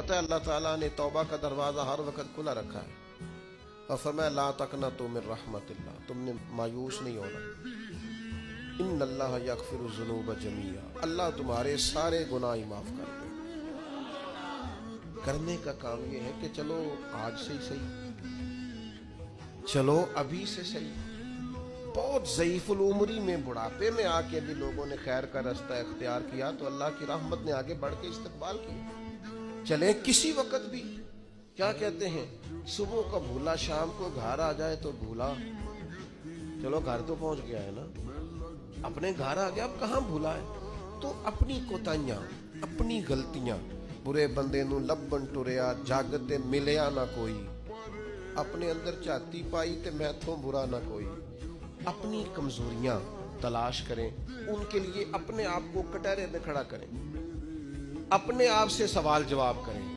पता है अल्लाह ताला ने तौबा का दरवाज़ा हर वक्त खुला रखा है और फरमाया ला तक़नतू मिन रहमतिल्लाह, तुमने मायूस नहीं होना। इन्नल्लाह यग़फ़िरु ज़ुनूब जमीआ, अल्लाह तुम्हारे सारे गुनाह ही माफ़ कर दे। करने का काम ये है कि चलो आज से ही सही, चलो अभी से सही। बहुत ज़ईफ़ुल उम्री में बुढ़ापे में आके भी लोगों ने खैर का रास्ता इख्तियार किया तो अल्लाह की रहमत ने आगे बढ़ के इस्तक़बाल किया। चले किसी वक्त भी, क्या कहते हैं, सुबह का भूला शाम को घर आ जाए तो भूला, चलो घर तो पहुंच गया है ना, अपने घर आ गया, अब कहाँ भूला है। तो अपनी कोताहियां, अपनी गलतियां, बुरे बंदे नूं लभण टुरिया जग ते मिलिया ना कोई, अपने अंदर झाती पाई ते मैथों बुरा ना कोई। अपनी कमजोरियां तलाश करें, उनके लिए अपने आप को कटहरे में खड़ा करें, अपने आप से सवाल जवाब करें।